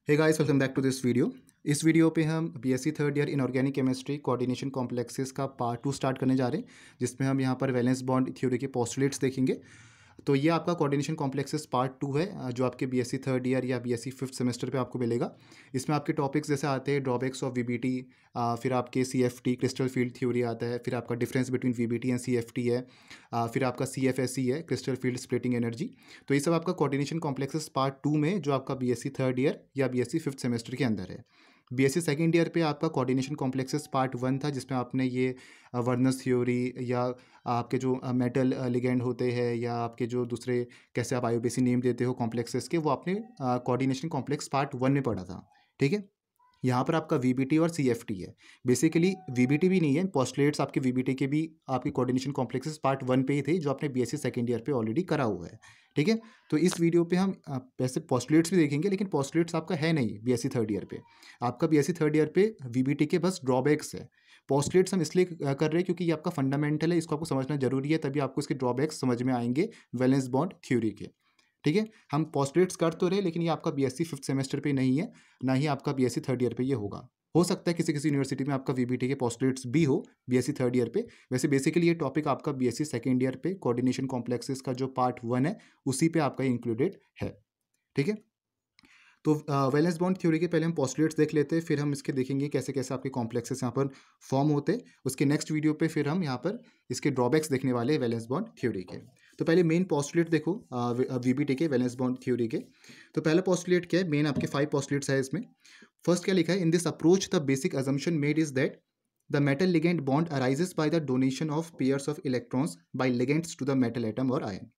Hey guys, welcome back to this video. इस video पे हम BSc third year inorganic chemistry coordination complexes का part 2 start करने जा रहे हैं, जिसमें हम यहाँ पर वैलेंस बॉन्ड थ्योरी के पोस्टुलेट्स देखेंगे। तो ये आपका कोऑर्डिनेशन कॉम्प्लेक्सेस पार्ट 2 है, जो आपके बीएससी थर्ड ईयर या बीएससी फिफ्थ सेमेस्टर पे आपको मिलेगा। इसमें आपके टॉपिक्स जैसे आते हैं ड्रॉबैक्स ऑफ वीबीटी, फिर आपके सीएफटी क्रिस्टल फील्ड थ्योरी आता है, फिर आपका difference between VBT and CFT है, फिर आपका सीएफएसई है क्रिस्टल फील्ड स्प्लिटिंग एनर्जी। तो ये सब आपका कोऑर्डिनेशन कॉम्प्लेक्सेस पार्ट 2 में जो आपका बीएससी थर्ड ईयर या बीएससी फिफ्थ सेमेस्टर के अंदर है। बीएससी सेकेंड ईयर पे आपका कोऑर्डिनेशन कॉम्प्लेक्सेस पार्ट 1 था, जिसमें आपने ये वर्नर्स थ्योरी या आपके जो मेटल लिगेंड होते हैं या आपके जो दूसरे कैसे आप आईयूपीएसी नेम देते हो कॉम्प्लेक्सेस के, वो आपने कोऑर्डिनेशन कॉम्प्लेक्स पार्ट 1 में पढ़ा था। ठीक है, यहाँ पर आपका वीबीटी और सीएफटी है। बेसिकली वीबीटी भी नहीं है, पोस्टुलेट्स आपके वीबीटी के भी आपके कोऑर्डिनेशन कॉम्प्लेक्सेस पार्ट 1 पे ही थे, जो आपने बीएससी सेकेंड ईयर पे ऑलरेडी करा हुआ है। ठीक है, तो इस वीडियो पे हम वैसे पोस्टुलेट्स भी देखेंगे, लेकिन पोस्टुलेट्स आपका है नहीं बीएससी थर्ड ईयर पे। आपका बीएससी थर्ड ईयर पे वीबीटी के बस ड्रॉबैक्स है। पोस्टुलेट्स हम इसलिए कर रहे हैं क्योंकि ये आपका फंडामेंटल है, इसको आपको समझना जरूरी है, तभी आपको इसके ड्रॉबैक्स समझ में आएंगे वैलेंस बॉन्ड थ्योरी के। ठीक है, हम पोस्टुलेट्स कर तो रहे, लेकिन ये आपका बीएससी फिफ्थ सेमेस्टर पे नहीं है, ना ही आपका बीएससी थर्ड ईयर पे ये होगा। हो सकता है किसी किसी यूनिवर्सिटी में आपका वीबीटी के पोस्टुलेट्स भी हो बीएससी थर्ड ईयर पे। वैसे बेसिकली ये टॉपिक आपका बीएससी सेकेंड ईयर पे कोऑर्डिनेशन कॉम्प्लेक्सेस का जो पार्ट 1 है, उसी पे आपका इंक्लूडेड है। ठीक है, तो वैलेंस बॉन्ड थ्योरी के पहले हम पोस्टुलेट्स देख लेते हैं, फिर हम इसके देखेंगे कैसे कैसे आपके कॉम्प्लेक्सेस यहाँ पर फॉर्म होते हैं। उसके नेक्स्ट वीडियो पे फिर हम यहाँ पर इसके ड्रॉबैक्स देखने वाले हैं वैलेंस बॉन्ड थ्योरी के। तो पहले मेन पोस्टुलेट देखो वीबीटी के वैलेंस बॉन्ड थ्योरी के। तो पहला पोस्टुलेट क्या है, मेन आपके 5 पोस्टुलेट्स है इसमें। फर्स्ट क्या लिखा है, in this approach the basic assumption made is that the metal ligand bond arises by the donation of pairs of electrons by ligands to the metal atom और ion.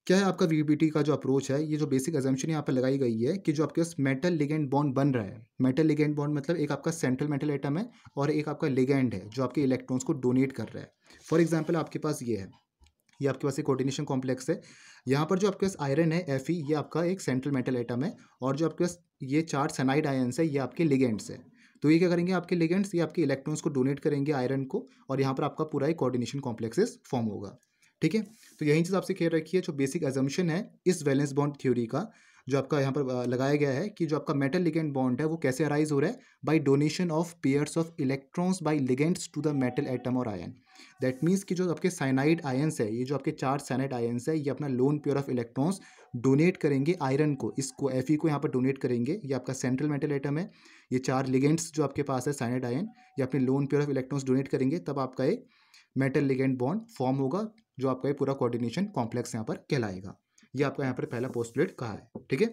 क्या है आपका वीबीटी का जो अप्रोच है, ये जो बेसिक अजम्पशन यहाँ पर लगाई गई है कि जो आपके पास मेटल लिगेंड बॉन्ड बन रहा है, मेटल लिगेंड बॉन्ड मतलब एक आपका सेंट्रल मेटल एटम है और एक आपका लिगेंड है जो आपके इलेक्ट्रॉन्स को डोनेट कर रहा है। फॉर एग्जाम्पल आपके पास ये है, ये आपके पास एक कोऑर्डिनेशन कॉम्प्लेक्स है। यहाँ पर जो आपके पास आयरन है Fe, ये आपका एक सेंट्रल मेटल एटम है, और जो आपके पास ये 4 साइनाइड आयन्स है, ये आपके लिगेंड्स है। तो ये क्या करेंगे, आपके लिगेंड्स ये आपके इलेक्ट्रॉन्स को डोनेट करेंगे आयरन को, और यहाँ पर आपका पूरा एक कोऑर्डिनेशन कॉम्प्लेक्सेस फॉर्म होगा। ठीक है, तो यही चीज़ आपसे कह रखी है, जो बेसिक अजम्पशन है इस वैलेंस बॉन्ड थ्योरी का, जो आपका यहाँ पर लगाया गया है कि जो आपका मेटल लिगेंड बॉन्ड है वो कैसे अराइज हो रहा है, by donation of pairs of electrons by ligands to the metal atom और आयन। दैट मीन्स कि जो आपके साइनाइड आयंस है, ये जो आपके 4 साइनाइड आयंस है, ये अपना lone pair of electrons donate करेंगे आयरन को, इसको Fe को यहाँ पर डोनेट करेंगे। ये आपका सेंट्रल मेटल एटम है, ये 4 लिगेंड्स जो आपके पास है साइनाइड आयन, ये अपने lone pair of electrons donate करेंगे, तब आपका एक मेटल लिगेंड बॉन्ड फॉर्म होगा, जो आपका ये पूरा कोऑर्डिनेशन कॉम्प्लेक्स यहाँ पर कहलाएगा। ये आपका यहाँ पर पहला पोस्टुलेट कहा है। ठीक है,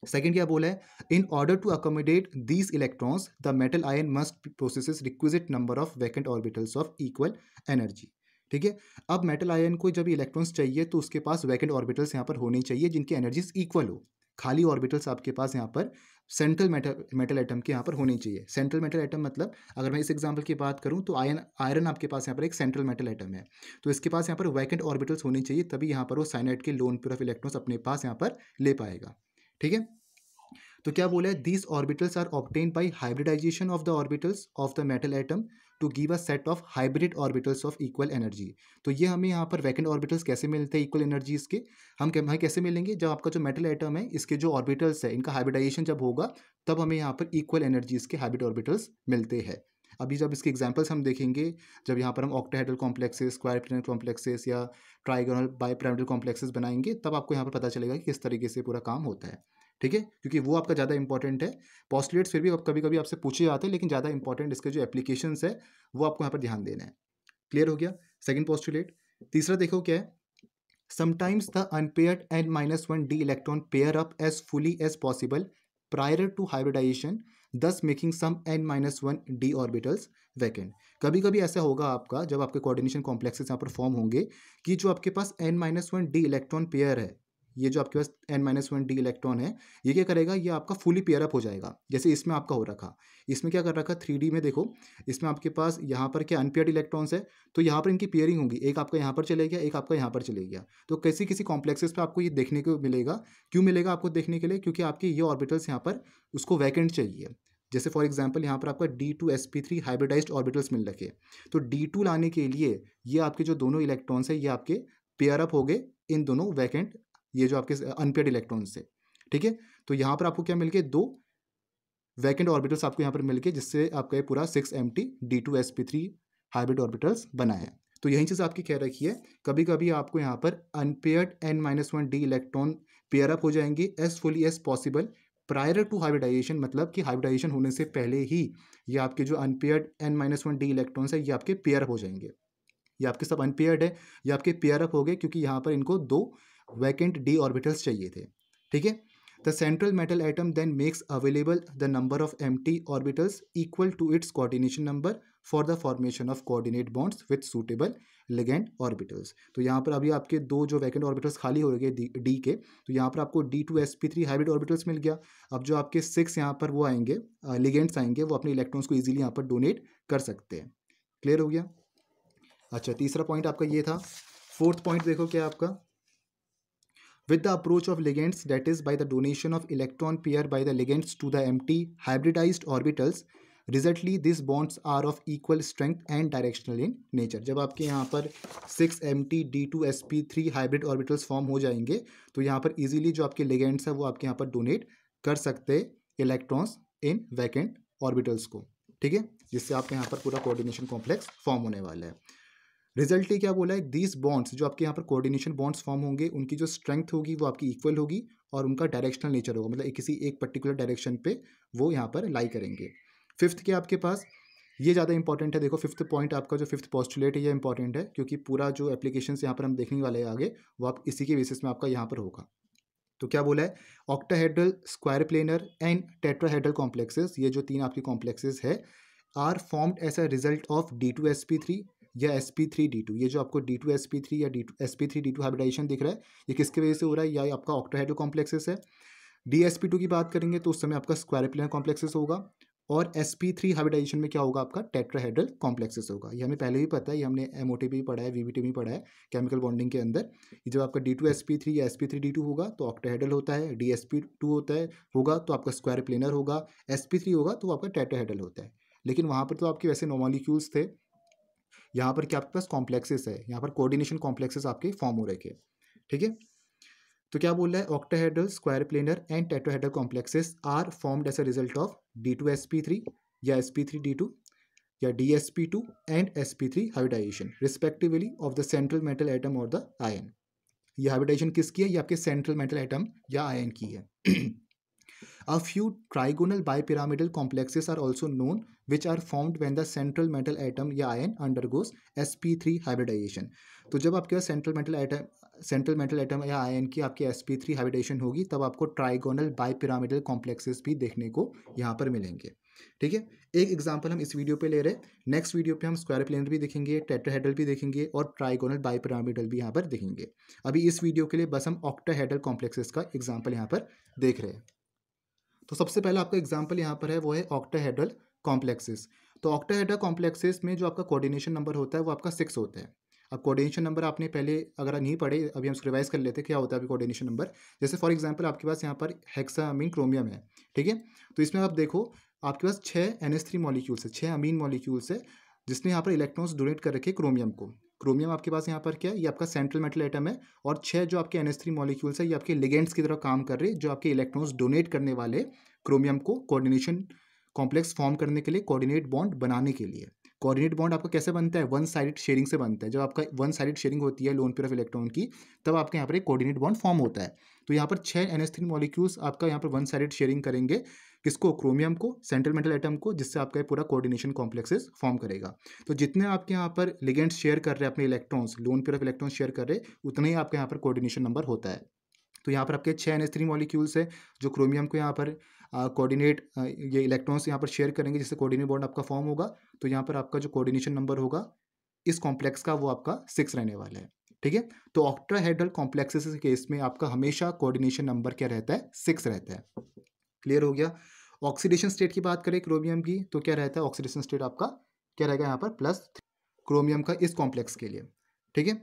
सेकेंड क्या बोला है, in order to accommodate these electrons the metal ion must possess requisite number of vacant orbitals of equal energy. ठीक है, अब मेटल आयन को जब इलेक्ट्रॉन्स चाहिए तो उसके पास वैकेंट ऑर्बिटल्स यहाँ पर होने चाहिए जिनकी एनर्जीज इक्वल हो। खाली ऑर्बिटल्स आपके पास यहाँ पर सेंट्रल मेटल एटम के यहाँ पर होनी चाहिए। सेंट्रल मेटल एटम मतलब अगर मैं इस एग्जांपल की बात करूँ तो आयरन आपके पास यहाँ पर एक सेंट्रल मेटल एटम है, तो इसके पास यहाँ पर वैकेंट ऑर्बिटल्स होनी चाहिए, तभी यहाँ पर वो साइनाइड के लोन पेयर ऑफ इलेक्ट्रॉन्स अपने पास यहाँ पर ले पाएगा। ठीक है, तो क्या बोला है, these orbitals are obtained by hybridisation of the orbitals of the metal atom to give a set of hybrid orbitals of equal energy. तो ये हमें यहाँ पर वैकेंट ऑर्बिटल्स कैसे मिलते हैं इक्वल एनर्जीज के, हम भाई कैसे मिलेंगे, जब आपका जो मेटल एटम है इसके जो ऑर्बिटल्स है इनका हाइब्रिडाइजेशन जब होगा, तब हमें यहाँ पर इक्वल एनर्जीज के हाइब्रिड ऑर्बिटल्स मिलते हैं। अभी जब इसके एग्जांपल्स हम देखेंगे, जब यहाँ पर हम ऑक्टाहेड्रल कॉम्प्लेक्सेस, क्वाड्रिपिरामिडल कॉम्प्लेक्सेस या ट्राइगोनल बाइपिरामिडल कॉम्प्लेक्सेस बनाएंगे, तब आपको यहाँ पर पता चलेगा कि किस तरीके से पूरा काम होता है। ठीक है, क्योंकि वो आपका ज़्यादा इंपॉर्टेंट है। पोस्टुलेट्स फिर भी कभी कभी आपसे पूछे जाते हैं, लेकिन ज़्यादा इंपॉर्टेंट इसके जो एप्लीकेशंस है वो आपको यहाँ पर ध्यान देना है। क्लियर हो गया सेकंड पोस्टुलेट। तीसरा देखो क्या है, sometimes the unpaired n-1 d electron pair up as fully as possible prior to hybridisation, thus making some n-1 d orbitals vacant. कभी कभी ऐसा होगा आपका, जब आपके कोऑर्डिनेशन कॉम्प्लेक्सेस यहाँ पर फॉर्म होंगे, कि जो आपके पास n-1 d इलेक्ट्रॉन पेयर है, ये जो आपके पास n-1 d इलेक्ट्रॉन है, ये क्या करेगा, ये आपका फुली पेयर अप हो जाएगा, जैसे इसमें आपका हो रखा। इसमें क्या कर रखा 3D में देखो, इसमें आपके पास यहाँ पर क्या अनपेयर्ड इलेक्ट्रॉन्स है, तो यहाँ पर इनकी पेयरिंग होगी, एक आपका यहाँ पर चले गया, एक आपका यहाँ पर चले गया। तो किसी किसी कॉम्प्लेक्सेस पे आपको ये देखने को मिलेगा। क्यों मिलेगा आपको देखने के लिए, क्योंकि आपके ये ऑर्बिटल्स यहाँ पर उसको वैकेंट चाहिए। जैसे फॉर एग्जांपल यहाँ पर आपका D2sp3 हाइब्रिडाइज्ड ऑर्बिटल्स मिल रखे, तो D2 लाने के लिए ये आपके जो दोनों इलेक्ट्रॉन्स है ये आपके पेयर अप हो गए इन दोनों वैकेंट, ये जो आपके अनपेयर्ड इलेक्ट्रॉन्स से। ठीक है, तो यहाँ पर आपको क्या मिल गए, 2 वैकेंट ऑर्बिटल्स आपको यहाँ पर मिल गए, जिससे आपका ये पूरा 6 empty D2sp3 हाइब्रिड ऑर्बिटल्स बना है। तो यही चीज़ आपकी कह रखी है, कभी कभी आपको यहाँ पर unpaired n-1 d electron pair up हो जाएंगे as fully as possible prior to hybridisation, मतलब कि हाइब्रिडाइजेशन होने से पहले ही ये आपके जो अनपेयर्ड n-1 d इलेक्ट्रॉन्स है ये आपके पेयर अप हो जाएंगे। ये आपके सब अनपेयर्ड है, ये आपके पेयर अप हो गए क्योंकि यहाँ पर इनको 2 वैकेंट d ऑर्बिटल्स चाहिए थे। ठीक है, the central metal atom then makes available the number of empty orbitals equal to its coordination number for the formation of coordinate bonds with suitable ligand orbitals. तो यहाँ पर अभी आपके 2 जो वैकेंट ऑर्बिटल्स खाली हो गए डी के, तो यहाँ पर आपको D2sp3 हाइब्रिड ऑर्बिटल्स मिल गया। अब जो आपके 6 यहाँ पर वो आएंगे लिगेंड्स आएंगे, वो अपने इलेक्ट्रॉन्स को इजीली यहाँ पर डोनेट कर सकते हैं। क्लियर हो गया। अच्छा, तीसरा पॉइंट आपका ये था। फोर्थ पॉइंट देखो क्या आपका, with the approach of ligands, that is by the donation of electron pair by the ligands to the empty hybridized orbitals, resultly these bonds are of equal strength and directional in nature। जब आपके यहाँ पर 6 empty D2sp3 hybrid orbitals form हो जाएंगे तो यहाँ पर easily जो आपके लिगेंड्स है वो आपके यहाँ पर डोनेट कर सकते हैं इलेक्ट्रॉन्स इन वैकेंट ऑर्बिटल्स को। ठीक है, जिससे आपके यहाँ पर पूरा कोऑर्डिनेशन कॉम्प्लेक्स फॉर्म होने वाला है। रिजल्ट ही क्या बोला है, दीज बॉन्ड्स जो आपके यहाँ पर कोऑर्डिनेशन बॉन्ड्स फॉर्म होंगे उनकी जो स्ट्रेंथ होगी वो आपकी इक्वल होगी और उनका डायरेक्शनल नेचर होगा, मतलब किसी एक पर्टिकुलर डायरेक्शन पे वो यहाँ पर लाई करेंगे। फिफ्थ क्या आपके पास, ये ज़्यादा इंपॉर्टेंट है। देखो फिफ्थ पॉइंट आपका जो फिफ्थ पोस्टुलेट है ये इंपॉर्टेंट है क्योंकि पूरा जो एप्लीकेशन यहाँ पर हम देखने वाले हैं आगे वो आप इसी के बेसिस में आपका यहाँ पर होगा। तो क्या बोला है, octahedral, square planar and tetrahedral complexes, ये जो 3 आपके कॉम्प्लेक्सेस है are formed as a result of D2sp3 या sp3d2। ये जो आपको D2sp3 या sp3d2 हाइब्रिडाइजेशन दिख रहा है ये किसके वजह से हो रहा है, या आपका ऑक्टाहेड्रल कॉम्प्लेक्सेस है। DsP2 की बात करेंगे तो उस समय आपका स्क्वायर प्लेनर कॉम्प्लेक्सेस होगा और sp3 हाइब्रिडाइजेशन में क्या होगा, आपका टेट्राहेड्रल कॉम्प्लेक्सेस होगा। ये हमें पहले भी पता है, ये हमने MOT भी पढ़ा है, VBT भी पढ़ा है केमिकल बॉन्डिंग के अंदर। ये जब आपका D2sp3 या sp3d2 होगा तो ऑक्टाहेड्रल होता है, DsP2 होता है होगा तो आपका स्क्वायर प्लेनर होगा, sp3 होगा तो आपका टेट्राहेड्रल होता है। लेकिन वहाँ पर तो आपके वैसे नो मॉलिक्यूल्स थे, यहाँ पर क्या आपके पास कॉम्प्लेक्सेस है, यहाँ पर कोऑर्डिनेशन कॉम्प्लेक्सेस आपके फॉर्म हो रखे। ठीक है, तो क्या बोल रहा है, octahedral, square planar and tetrahedral complexes are formed as a result of D2sp3 या sp3d2 या DsP2 and sp3 hybridisation respectively of the central metal atom और द आयन। ये हाइब्रिडाइजेशन किसकी है, ये आपके सेंट्रल मेटल एटम या आयन की है। A few trigonal bipyramidal complexes are also known which are formed when the central metal atom या ion undergoes sp3 hybridization। तो जब आपके पास सेंट्रल मेटल एटम या आयन की आपकी sp3 हाइब्रिडाइजेशन होगी तब आपको ट्राइगोनल बाइपिरामिडल कॉम्प्लेक्सेस भी देखने को यहाँ पर मिलेंगे। ठीक है, एक एग्जांपल हम इस वीडियो पे ले रहे हैं, नेक्स्ट वीडियो पे हम स्क्वायर प्लेनर भी देखेंगे, टेट्राहेड्रल भी देखेंगे और ट्राइगोनल बाइपिरामिडल भी यहाँ पर देखेंगे। अभी इस वीडियो के लिए बस हम ऑक्टाहेड्रल कॉम्प्लेक्सेस का एग्जाम्पल यहाँ पर देख रहे हैं। तो सबसे पहला आपका एग्जांपल यहाँ पर है वो है ऑक्टाहेड्रल कॉम्प्लेक्सेस। तो ऑक्टाहेड्रल कॉम्प्लेक्सेस में जो आपका कोऑर्डिनेशन नंबर होता है वो आपका 6 होता है। अब कोऑर्डिनेशन नंबर आपने पहले अगर नहीं पढ़े, अभी हम रिवाइज कर लेते क्या होता है अभी कोऑर्डिनेशन नंबर। जैसे फॉर एग्जांपल आपके पास यहाँ पर हेक्सामीन क्रोमियम है। ठीक है, तो इसमें आप देखो आपके पास 6 NH3 मॉलिक्यूल्स है, 6 अमीन मॉलिक्यूल्स है जिसने यहाँ पर इलेक्ट्रॉन्स डोनेट कर रखे क्रोमियम को। क्रोमियम आपके पास यहाँ पर क्या है, ये आपका सेंट्रल मेटल एटम है और 6 जो आपके NH3 मॉलिक्यूल्स है ये आपके लिगेंड्स की तरह काम कर रहे हैं जो आपके इलेक्ट्रॉन्स डोनेट करने वाले क्रोमियम को कोऑर्डिनेशन कॉम्प्लेक्स फॉर्म करने के लिए, कोऑर्डिनेट बॉन्ड बनाने के लिए। कोऑर्डिनेट बॉन्ड आपका कैसे बनता है, वन साइडेड शेयरिंग से बनता है। जब आपका वन साइडेड शेयरिंग होती है लोन पेयर ऑफ इलेक्ट्रॉन की तब आपके यहाँ पर एक कोऑर्डिनेट बॉन्ड फॉर्म होता है। तो यहाँ पर 6 NH3 मॉलिक्यूल्स आपका यहाँ पर वन साइडेड शेयरिंग करेंगे किसको, क्रोमियम को, सेंट्रल मेटल एटम को, जिससे आपका पूरा कोऑर्डिनेशन कॉम्प्लेक्सेस फॉर्म करेगा। तो जितने आपके यहाँ पर लिगेंड्स शेयर कर रहे हैं अपने electrons, lone pair of electrons share कर रहे हैं उतना ही आपके यहाँ पर कोऑर्डिनेशन नंबर होता है। तो यहाँ पर आपके 6 NH3 मॉलिक्यूल्स है जो क्रोमियम को यहाँ पर कोऑर्डिनेट ये इलेक्ट्रॉन्स यहाँ पर शेयर करेंगे जिससे कोऑर्डिनेट बॉन्ड आपका फॉर्म होगा। तो यहाँ पर आपका जो कोऑर्डिनेशन नंबर होगा इस कॉम्प्लेक्स का वो आपका 6 रहने वाला है। ठीक है, तो ऑक्टाहेड्रल कॉम्प्लेक्सेस के केस में आपका हमेशा कोऑर्डिनेशन नंबर क्या रहता है, 6 रहता है। क्लियर हो गया। ऑक्सीडेशन स्टेट की बात करें क्रोमियम की तो क्या रहता है, ऑक्सीडेशन स्टेट आपका क्या रहेगा यहाँ पर +3 क्रोमियम का इस कॉम्प्लेक्स के लिए। ठीक है,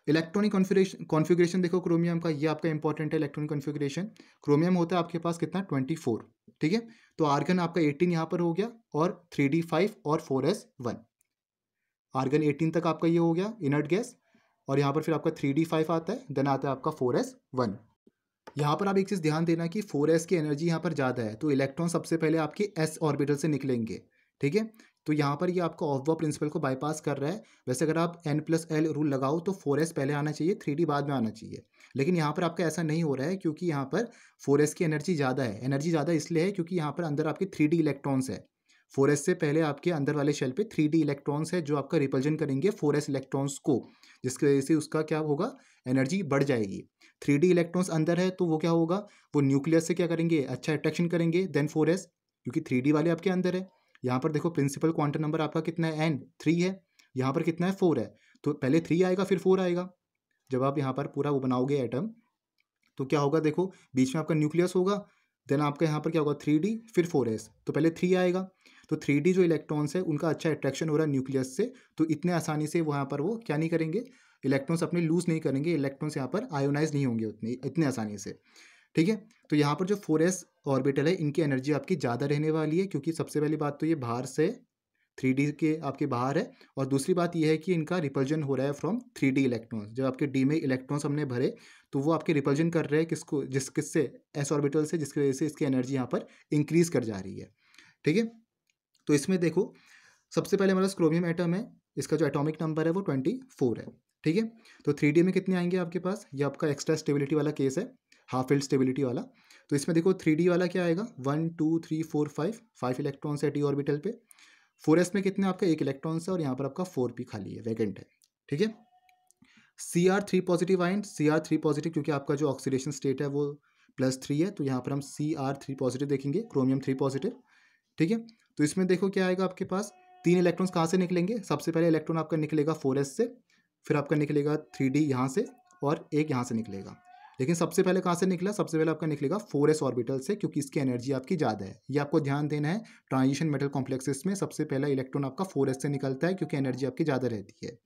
इलेक्ट्रॉनिक कॉन्फ़िगरेशन देखो क्रोमियम का, ये आपका इंपॉर्टेंट है। इलेक्ट्रॉनिक कॉन्फ़िगरेशन क्रोमियम होता है आपके पास कितना, 24। ठीक है, तो आर्गन आपका 18 यहाँ पर हो गया और 3d5 और 4s1। आर्गन 18 तक आपका ये हो गया इनर्ट गैस और यहाँ पर फिर आपका 3d5 आता है, देन आता है आपका 4s1। यहाँ पर आप एक चीज़ ध्यान देना कि 4s की एनर्जी यहाँ पर ज़्यादा है, तो इलेक्ट्रॉन सबसे पहले आपके s ऑर्बिटल से निकलेंगे, ठीक है। तो यहाँ पर ये आपका ऑफ-बॉ प्रिंसिपल को बाईपास कर रहा है। वैसे अगर आप n+l रूल लगाओ तो 4s पहले आना चाहिए, 3d बाद में आना चाहिए। लेकिन यहाँ पर आपका ऐसा नहीं हो रहा है, क्योंकि यहाँ पर 4s की एनर्जी ज़्यादा है। एनर्जी ज़्यादा इसलिए है क्योंकि यहाँ पर अंदर आपके 3d इलेक्ट्रॉन्स है। 4s से पहले आपके अंदर वाले शेल पे 3d इलेक्ट्रॉन्स है, जो आपका रिपल्जन करेंगे 4s इलेक्ट्रॉन्स को, जिसकी वजह से उसका क्या होगा, एनर्जी बढ़ जाएगी। 3d इलेक्ट्रॉन्स अंदर है तो वो क्या होगा, वो न्यूक्लियस से क्या करेंगे, अच्छा अट्रैक्शन करेंगे देन 4s, क्योंकि 3d वाले आपके अंदर है। यहाँ पर देखो प्रिंसिपल क्वांटम नंबर आपका कितना है, n 3 है। यहाँ पर कितना है, 4 है। तो पहले 3 आएगा फिर 4 आएगा। जब आप यहाँ पर पूरा वो बनाओगे एटम, तो क्या होगा, देखो बीच में आपका न्यूक्लियस होगा, देन आपका यहाँ पर क्या होगा 3d फिर 4s, तो पहले 3 आएगा। तो 3d जो इलेक्ट्रॉन्स है उनका अच्छा अट्रैक्शन हो रहा है न्यूक्लियस से, तो इतने आसानी से वहाँ पर वो क्या नहीं करेंगे, इलेक्ट्रॉन्स अपने लूज नहीं करेंगे, इलेक्ट्रॉन्स यहाँ पर आयोनाइज नहीं होंगे इतने आसानी से, ठीक है। तो यहाँ पर जो 4s ऑर्बिटल है इनकी एनर्जी आपकी ज़्यादा रहने वाली है, क्योंकि सबसे पहली बात तो ये बाहर से 3d के आपके बाहर है, और दूसरी बात यह है कि इनका रिपल्जन हो रहा है फ्रॉम 3d इलेक्ट्रॉन्स। जब आपके d में इलेक्ट्रॉन्स हमने भरे तो वो आपके रिपल्जन कर रहे हैं किसको, किससे, s ऑर्बिटल से, जिसकी वजह से इसकी एनर्जी यहाँ पर इंक्रीज कर जा रही है, ठीक है। तो इसमें देखो सबसे पहले हमारा क्रोमियम एटम है, इसका जो एटॉमिक नंबर है वो 24 है, ठीक है। तो 3d में कितने आएंगे आपके पास, ये आपका एक्स्ट्रा स्टेबिलिटी वाला केस है, हाफ फील्ड स्टेबिलिटी वाला। तो इसमें देखो 3d वाला क्या आएगा, 1 2 3 4 5 इलेक्ट्रॉन्स है d ऑर्बिटल पे। 4s में कितने आपका एक इलेक्ट्रॉन्स है, और यहाँ पर आपका 4p खाली है, वैकेंट है, ठीक है। Cr3 positive ion, Cr3 positive, क्योंकि आपका जो ऑक्सीडेशन स्टेट है वो +3 है, तो यहाँ पर हम Cr3 पॉजिटिव देखेंगे, क्रोमियम 3 पॉजिटिव, ठीक है। तो इसमें देखो क्या आएगा आपके पास, 3 इलेक्ट्रॉन्स कहाँ से निकलेंगे, सबसे पहले इलेक्ट्रॉन आपका निकलेगा 4s से, फिर आपका निकलेगा 3d यहाँ से, और एक यहाँ से निकलेगा। लेकिन सबसे पहले कहाँ से निकला, सबसे पहले आपका निकलेगा 4s ऑर्बिटल से, क्योंकि इसकी एनर्जी आपकी ज़्यादा है। ये आपको ध्यान देना है, ट्रांजिशन मेटल कॉम्प्लेक्सेस में सबसे पहला इलेक्ट्रॉन आपका 4s से निकलता है, क्योंकि एनर्जी आपकी ज़्यादा रहती है,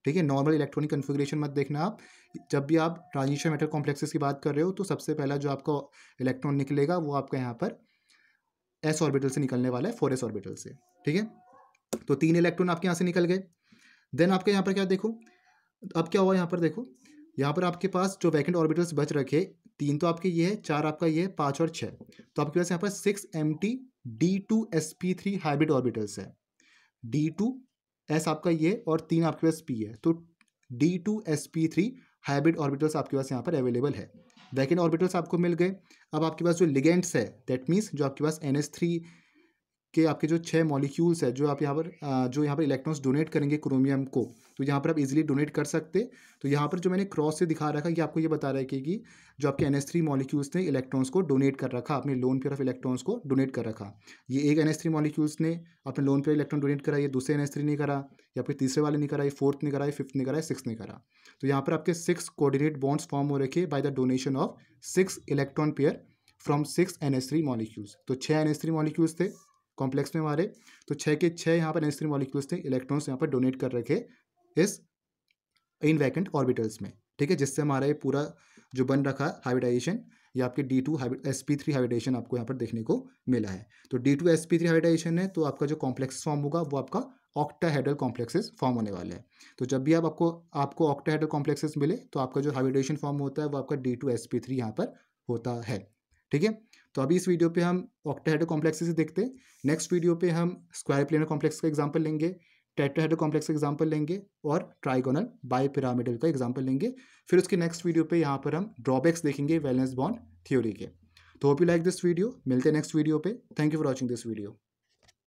ठीक है। नॉर्मल इलेक्ट्रॉनिक कन्फिग्रेशन मत देखना आप, जब भी आप ट्रांजिशन मेटल कॉम्प्लेक्सेस की बात कर रहे हो तो सबसे पहला जो आपका इलेक्ट्रॉन निकलेगा वो आपका यहाँ पर s ऑर्बिटल से निकलने वाला है, 4s ऑर्बिटल से, ठीक है। तो 3 इलेक्ट्रॉन आपके यहाँ से निकल गए। देन आपके यहाँ पर क्या देखो, अब क्या हुआ, यहाँ पर देखो, यहाँ पर आपके पास जो वैकेंट ऑर्बिटल्स बच रखे, 3 तो आपके ये है, 4 आपका ये है, 5 और 6, तो आपके पास यहाँ पर 6 empty d2sp3 हाइब्रिड ऑर्बिटल्स है। d2s आपका ये, और 3 आपके पास p है, तो d2sp3 हाइब्रिड ऑर्बिटल्स आपके पास यहाँ पर अवेलेबल है। वैकेंट ऑर्बिटल्स आपको मिल गए। अब आपके पास जो लिगेंड्स है, दैट मीन्स जो आपके पास NH3 के आपके जो 6 मॉलिक्यूल्स है, जो आप यहाँ पर जो यहाँ पर इलेक्ट्रॉन्स डोनेट करेंगे क्रोमियम को, तो यहाँ पर आप इजीली डोनेट कर सकते। तो यहाँ पर जो मैंने क्रॉस से दिखा रखा है, ये आपको ये बता रहा है कि जो आपके NH3 मॉलिक्यूल्स ने इलेक्ट्रॉन्स को डोनेट कर रखा, अपने लोन पेयर ऑफ इलेक्ट्रॉन्स को डोनेट कर रखा। ये एक NH3 मॉलिक्यूल्स ने अपने लोन पेयर इलेक्ट्रॉन डोनेट करा, ये दूसरे NH3 ने करा, या फिर तीसरे वाले ने करा, ये फोर्थ ने करा, ये फिफ्थ ने करा, सिक्स ने करा। तो यहाँ पर आपके 6 कोऑर्डिनेट बॉन्ड्स फॉर्म हो रखे bye the donation of 6 electron pair from 6 NH3 molecules. तो 6 NH3 मॉलिक्यूल्स थे कॉम्प्लेक्स में हमारे, तो 6 के 6 यहाँ पर NH3 मॉलिक्यूल्स थे, इलेक्ट्रॉन्स यहाँ पर डोनेट कर रखे इस इन वैकेंट ऑर्बिटल्स में, ठीक है। जिससे हमारा ये पूरा जो बन रखा है हाइब्रिडाइजेशन, ये आपके d2sp3 हाइब्रिडाइजेशन आपको यहाँ पर देखने को मिला है। तो d2sp3 हाइब्रिडाइजेशन है, तो आपका जो कॉम्प्लेक्स फॉर्म होगा वो आपका ऑक्टाहेड्रल कॉम्प्लेक्सेस फॉर्म होने वाला है। तो जब भी आपको ऑक्टाहेड्रल कॉम्प्लेक्सेस मिले, तो आपका जो हाइब्रिडाइजेशन फॉर्म होता है वो आपका d2sp3 यहाँ पर होता है, ठीक है। तो अभी इस वीडियो पे हम ऑक्टाहेड्रल कॉम्प्लेक्सेस देखते हैं। नेक्स्ट वीडियो पे हम स्क्वायर प्लेनर कॉम्प्लेक्स का एग्जांपल लेंगे, टेट्राहेड्रल कॉम्प्लेक्स का एग्जांपल लेंगे, और ट्राइगोनल बाइपिरामिडल का एग्जांपल लेंगे। फिर उसके नेक्स्ट वीडियो पे यहाँ पर हम ड्रॉबैक्स देखेंगे वैलेंस बॉन्ड थ्योरी के। तो hope you like this video, मिलते हैं नेक्स्ट वीडियो पे। Thank you for watching this video.